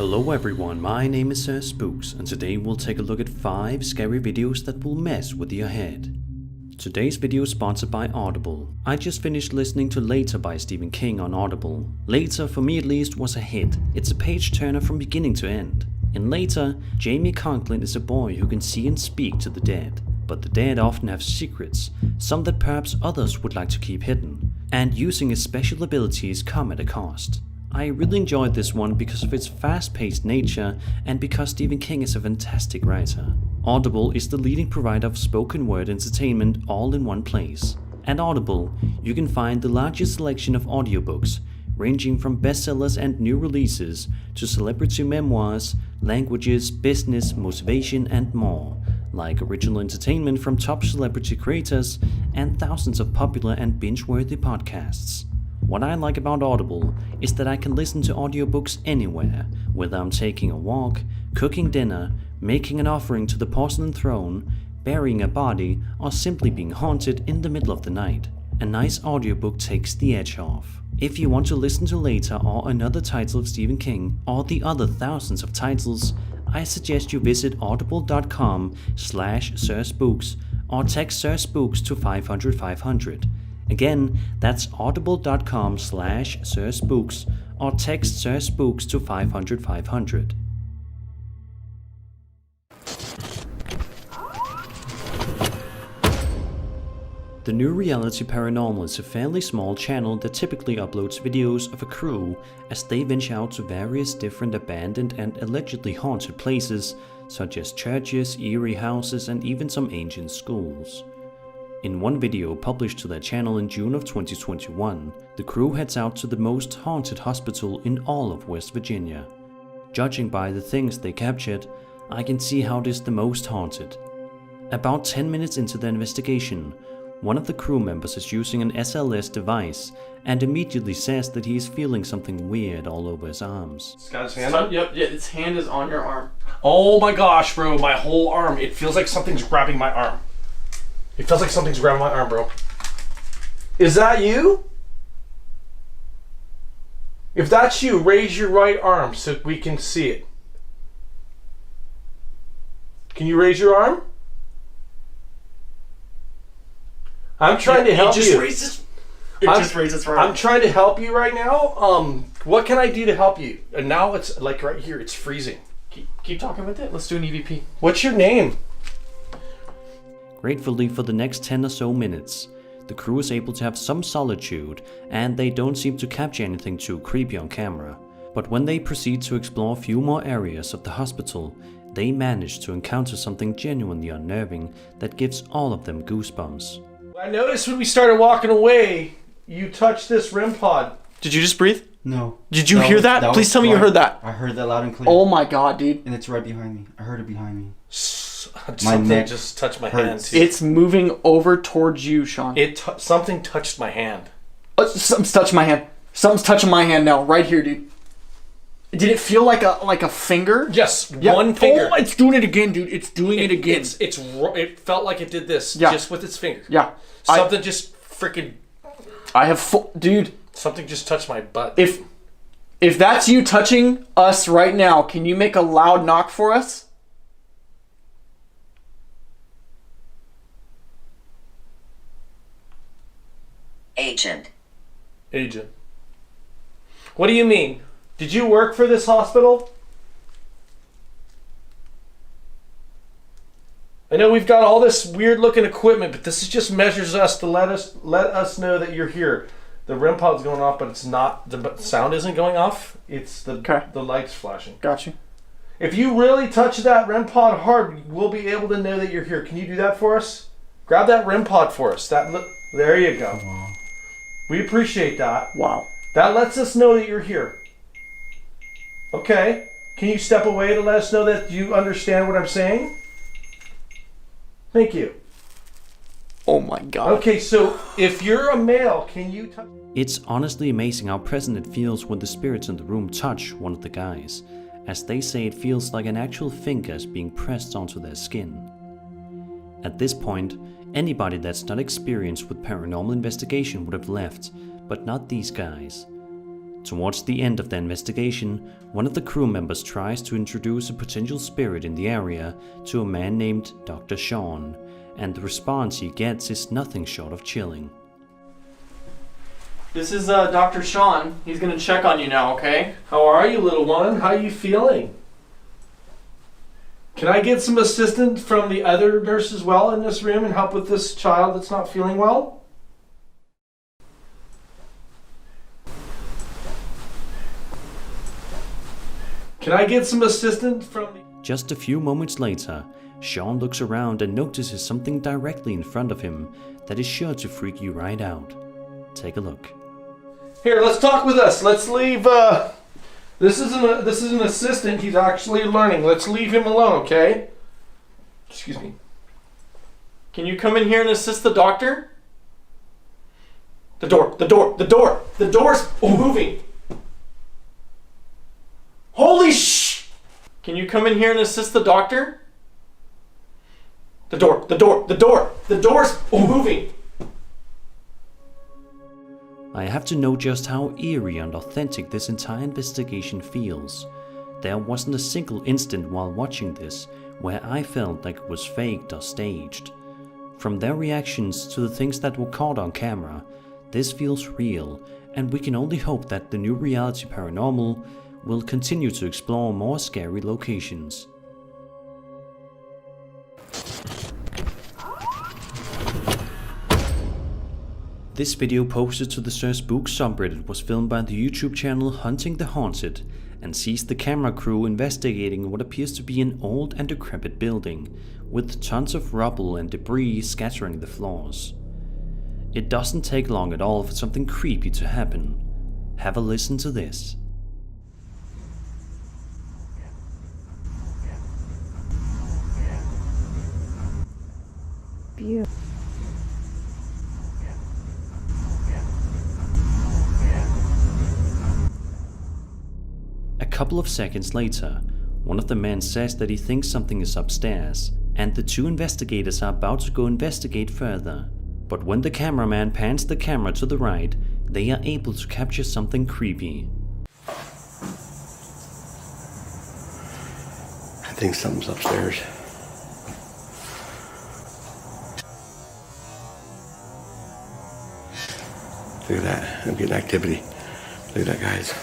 Hello everyone, my name is Sir Spooks, and today we'll take a look at 5 scary videos that will mess with your head. Today's video is sponsored by Audible. I just finished listening to Later by Stephen King on Audible. Later, for me at least, was a hit. It's a page turner from beginning to end. In Later, Jamie Conklin is a boy who can see and speak to the dead. But the dead often have secrets, some that perhaps others would like to keep hidden. And using his special abilities come at a cost. I really enjoyed this one because of its fast-paced nature and because Stephen King is a fantastic writer. Audible is the leading provider of spoken word entertainment all in one place. At Audible, you can find the largest selection of audiobooks, ranging from bestsellers and new releases to celebrity memoirs, languages, business, motivation and more, like original entertainment from top celebrity creators and thousands of popular and binge-worthy podcasts. What I like about Audible is that I can listen to audiobooks anywhere, whether I'm taking a walk, cooking dinner, making an offering to the porcelain throne, burying a body, or simply being haunted in the middle of the night. A nice audiobook takes the edge off. If you want to listen to Later or another title of Stephen King, or the other thousands of titles, I suggest you visit audible.com/SirSpooks or text Sir Spooks to 500 500. Again, that's audible.com/SirSpooks or text Sir Spooks to 500 500. The New Reality Paranormal is a fairly small channel that typically uploads videos of a crew as they venture out to various different abandoned and allegedly haunted places, such as churches, eerie houses, and even some ancient schools. In one video published to their channel in June of 2021, the crew heads out to the most haunted hospital in all of West Virginia. Judging by the things they captured, I can see how it is the most haunted. About 10 minutes into the investigation, one of the crew members is using an SLS device and immediately says that he is feeling something weird all over his arms. It's got his hand up? Yep, yeah, its hand is on your arm. Oh my gosh, bro, my whole arm. It feels like something's grabbing my arm. It feels like something's grabbing my arm, bro. Is that you? If that's you, raise your right arm so we can see it. Can you raise your arm? I'm trying to help you. It just raises right. I'm trying to help you right now. What can I do to help you? And now it's like right here, it's freezing. Keep talking with it. Let's do an EVP. What's your name? Gratefully, for the next 10 or so minutes, the crew is able to have some solitude and they don't seem to capture anything too creepy on camera. But when they proceed to explore a few more areas of the hospital, they manage to encounter something genuinely unnerving that gives all of them goosebumps. I noticed when we started walking away, you touched this REM pod. Did you just breathe? No. Did you hear that? Please tell me you heard that. I heard that loud and clear. Oh my god, dude. And it's right behind me. I heard it behind me. Something neck just touched my hurts. hand. Too. It's moving over towards you, Sean. Something touched my hand. Something's touching my hand. Something's touching my hand now, right here, dude. Did it feel like a finger? Yes, yeah. one finger. Oh, it's doing it again, dude. It's doing it again. It felt like it did this, yeah. just with its finger. Yeah. Something just freaking. I have dude. Something just touched my butt. If that's you touching us right now, can you make a loud knock for us? Agent. What do you mean? Did you work for this hospital? I know we've got all this weird looking equipment, but this is just measures us to let us know that you're here. The REM pod's going off, but it's not. The sound isn't going off. It's the lights flashing. Got you. If you really touch that REM pod hard, we'll be able to know that you're here. Can you do that for us? Grab that REM pod for us. There you go. Wow. We appreciate that. Wow. That lets us know that you're here. Okay. Can you step away to let us know that you understand what I'm saying? Thank you. Oh my god. Okay, so if you're a male, can you touch... It's honestly amazing how present it feels when the spirits in the room touch one of the guys, as they say it feels like an actual finger is being pressed onto their skin. At this point, anybody that's not experienced with paranormal investigation would have left, but not these guys. Towards the end of the investigation, one of the crew members tries to introduce a potential spirit in the area to a man named Dr. Sean, and the response he gets is nothing short of chilling. This is Dr. Sean. He's gonna check on you now, okay? How are you, little one? How are you feeling? Can I get some assistance from the other nurse as well in this room and help with this child that's not feeling well? Can I get some assistance from the... Just a few moments later, Sean looks around and notices something directly in front of him that is sure to freak you right out. Take a look. Here, let's talk with us. Let's leave, this is an assistant. He's actually learning. Let's leave him alone, okay? Excuse me. Can you come in here and assist the doctor? The door's moving. Holy sh! Can you come in here and assist the doctor? The door's moving. I have to know just how eerie and authentic this entire investigation feels. There wasn't a single instant while watching this where I felt like it was faked or staged. From their reactions to the things that were caught on camera, this feels real, and we can only hope that the new Reality Paranormal will continue to explore more scary locations. This video posted to the Sir Spooks subreddit was filmed by the YouTube channel Hunting the Haunted and sees the camera crew investigating what appears to be an old and decrepit building, with tons of rubble and debris scattering the floors. It doesn't take long at all for something creepy to happen. Have a listen to this. Beautiful. A couple of seconds later, one of the men says that he thinks something is upstairs, and the two investigators are about to go investigate further. But when the cameraman pans the camera to the right, they are able to capture something creepy. I think something's upstairs. Look at that. I'm getting activity. Look at that, guys.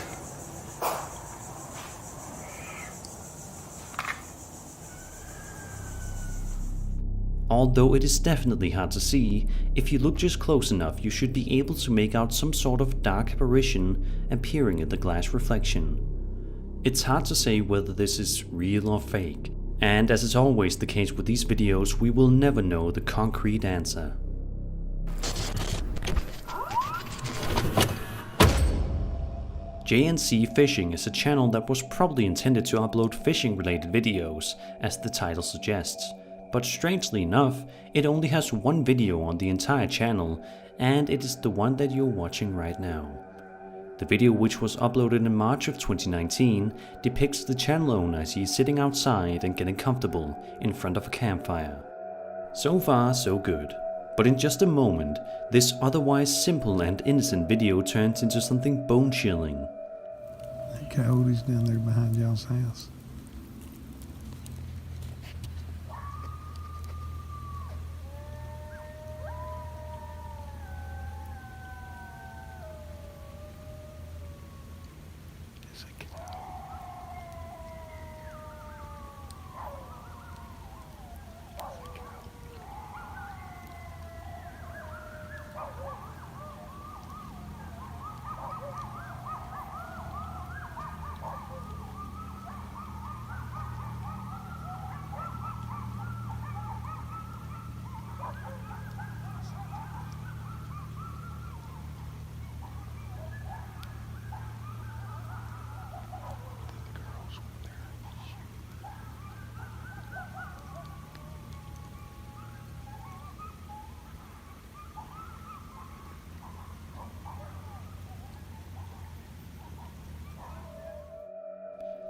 Although it is definitely hard to see, if you look just close enough you should be able to make out some sort of dark apparition appearing in the glass reflection. It's hard to say whether this is real or fake, and as is always the case with these videos, we will never know the concrete answer. JNC Fishing is a channel that was probably intended to upload fishing related videos, as the title suggests. But strangely enough, it only has one video on the entire channel, and it is the one that you're watching right now. The video, which was uploaded in March of 2019, depicts the channel owner as he is sitting outside and getting comfortable in front of a campfire. So far, so good. But in just a moment, this otherwise simple and innocent video turns into something bone-chilling. That coyote's down there behind y'all's house.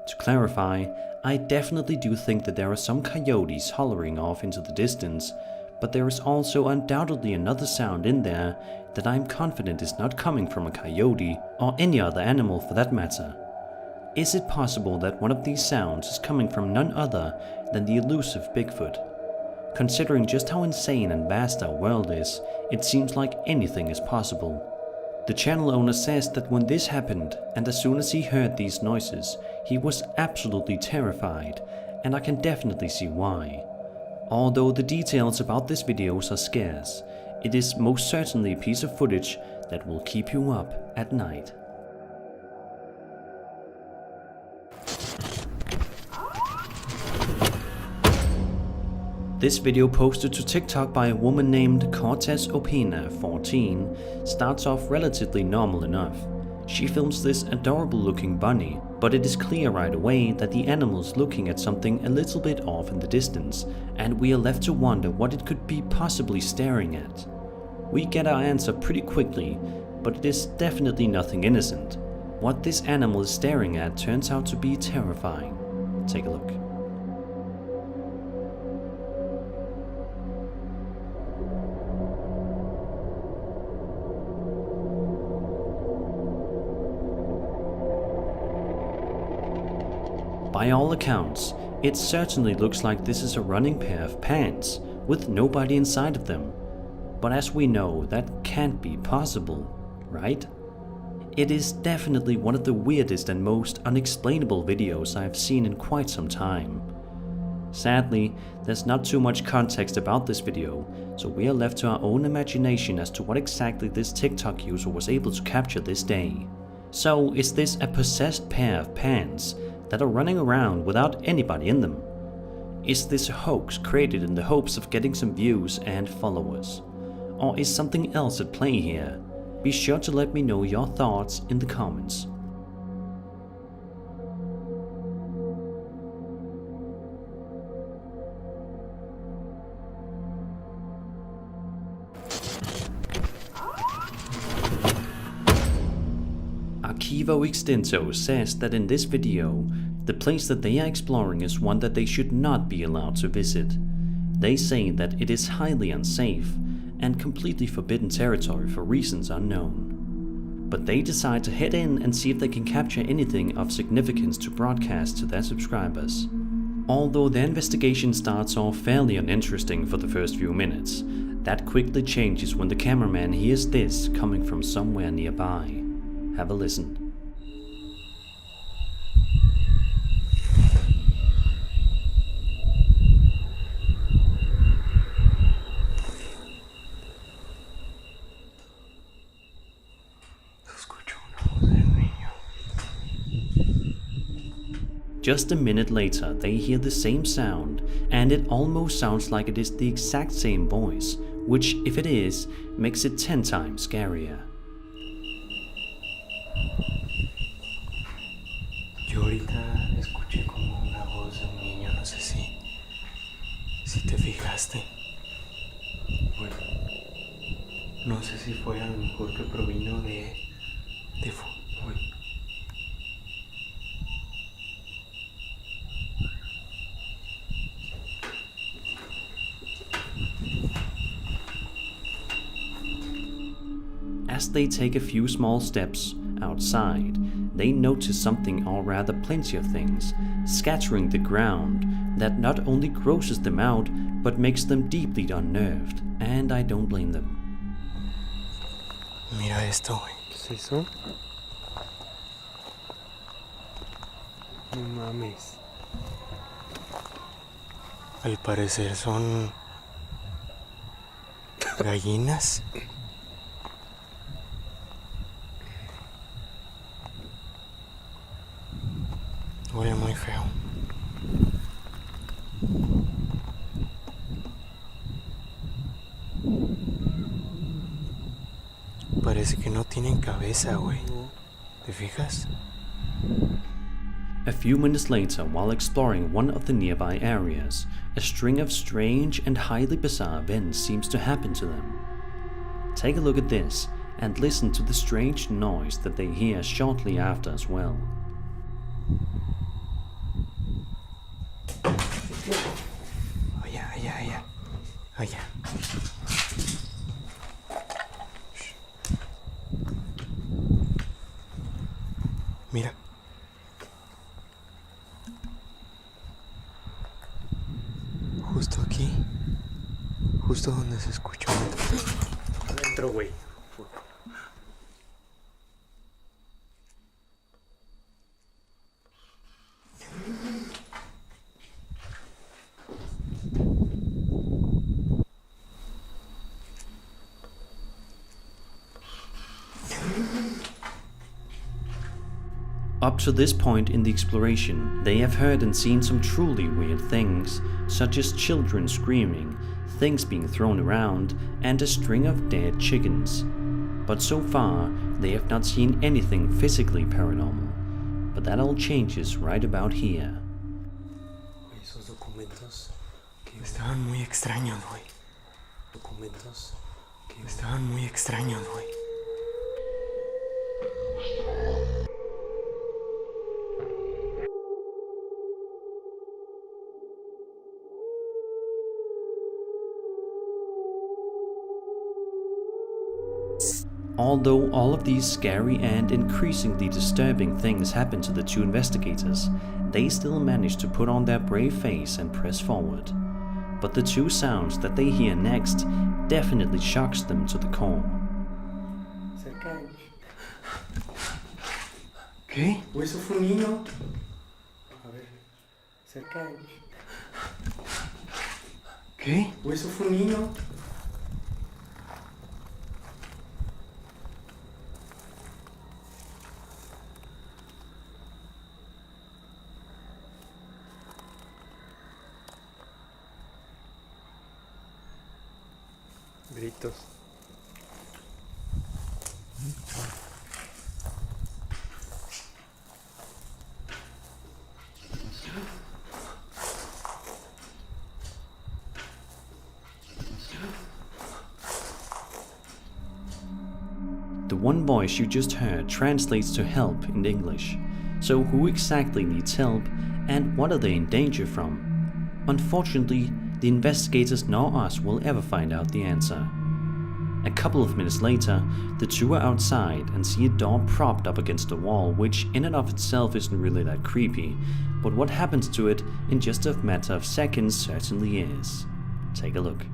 To clarify, I definitely do think that there are some coyotes hollering off into the distance, But there is also undoubtedly another sound in there that I'm confident is not coming from a coyote or any other animal for that matter. Is it possible that one of these sounds is coming from none other than the elusive Bigfoot? Considering just how insane and vast our world is, it seems like anything is possible. The channel owner says that when this happened, and as soon as he heard these noises, he was absolutely terrified, and I can definitely see why. Although the details about this video are scarce, it is most certainly a piece of footage that will keep you up at night. This video, posted to TikTok by a woman named Cortez Opina 14, starts off relatively normal enough. She films this adorable looking bunny, but it is clear right away that the animal is looking at something a little bit off in the distance, and we are left to wonder what it could be possibly staring at. We get our answer pretty quickly, but it is definitely nothing innocent. What this animal is staring at turns out to be terrifying. Take a look. By all accounts, it certainly looks like this is a running pair of pants with nobody inside of them. But as we know, that can't be possible, right? It is definitely one of the weirdest and most unexplainable videos I have seen in quite some time. Sadly, there's not too much context about this video, so we are left to our own imagination as to what exactly this TikTok user was able to capture this day. So, is this a possessed pair of pants that are running around without anybody in them? Is this a hoax created in the hopes of getting some views and followers? Or is something else at play here? Be sure to let me know your thoughts in the comments. Archivo Extinto says that in this video, the place that they are exploring is one that they should not be allowed to visit. They say that it is highly unsafe and completely forbidden territory for reasons unknown. But they decide to head in and see if they can capture anything of significance to broadcast to their subscribers. Although their investigation starts off fairly uninteresting for the first few minutes, that quickly changes when the cameraman hears this coming from somewhere nearby. Have a listen. Just a minute later, they hear the same sound, and it almost sounds like it is the exact same voice, which, if it is, makes it 10 times scarier. Yo ahorita escuché como una voz de un niño, no sé si te fijaste. Bueno, no sé si fue a lo mejor que provino de fútbol. As they take a few small steps outside, they notice something, or rather plenty of things, scattering the ground that not only grosses them out, but makes them deeply unnerved, and I don't blame them. Mira esto, güey. ¿Qué es eso? No mames. Al parecer son gallinas. Huele muy feo. Parece que no tienen cabeza, güey. ¿Te fijas? A few minutes later, while exploring one of the nearby areas, a string of strange and highly bizarre events seems to happen to them. Take a look at this and listen to the strange noise that they hear shortly after as well. Allá. Mira. Justo aquí. Justo donde se escuchó. Adentro, güey. Up to this point in the exploration, they have heard and seen some truly weird things, such as children screaming, things being thrown around, and a string of dead chickens. But so far, they have not seen anything physically paranormal. But that all changes right about here. Esos documentos que estaban muy extraños, güey. Documentos que estaban muy extraños, güey. Although all of these scary and increasingly disturbing things happen to the two investigators, they still manage to put on their brave face and press forward. But the two sounds that they hear next definitely shocks them to the core. ¿Qué? ¿O eso fue un niño? A ver, cerca de mí. ¿Qué? ¿O eso fue un niño? Gritos. The one voice you just heard translates to help in English. So who exactly needs help and what are they in danger from? Unfortunately, the investigators nor us will ever find out the answer. A couple of minutes later, the two are outside and see a door propped up against a wall, which in and of itself isn't really that creepy, but what happens to it in just a matter of seconds certainly is. Take a look.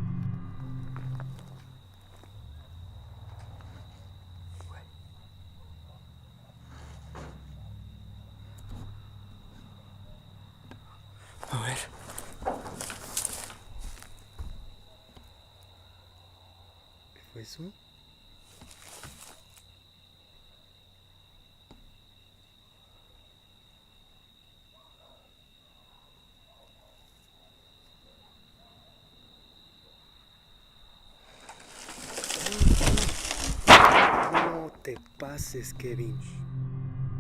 A ver. ¿Qué fue eso? No te pases, Kevin.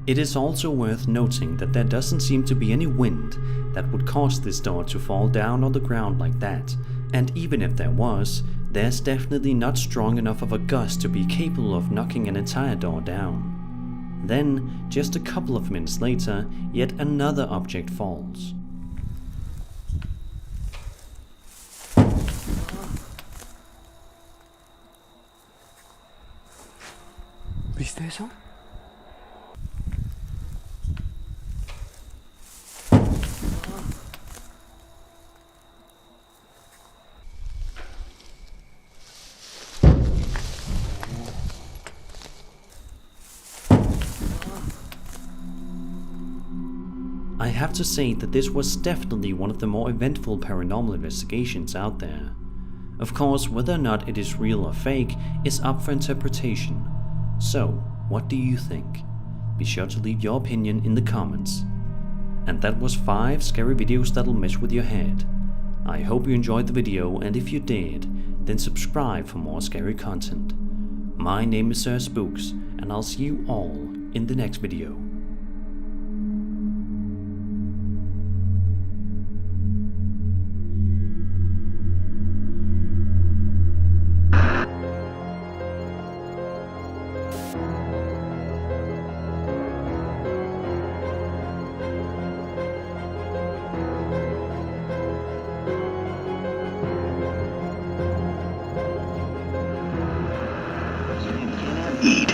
It is also worth noting that there doesn't seem to be any wind that would cause this door to fall down on the ground like that, and even if there was, there's definitely not strong enough of a gust to be capable of knocking an entire door down. Then, just a couple of minutes later, yet another object falls. ¿Viste eso? I have to say that this was definitely one of the more eventful paranormal investigations out there. Of course, whether or not it is real or fake is up for interpretation. So, what do you think? Be sure to leave your opinion in the comments. And that was 5 scary videos that'll mess with your head. I hope you enjoyed the video, and if you did, then subscribe for more scary content. My name is Sir Spooks, and I'll see you all in the next video. Eat.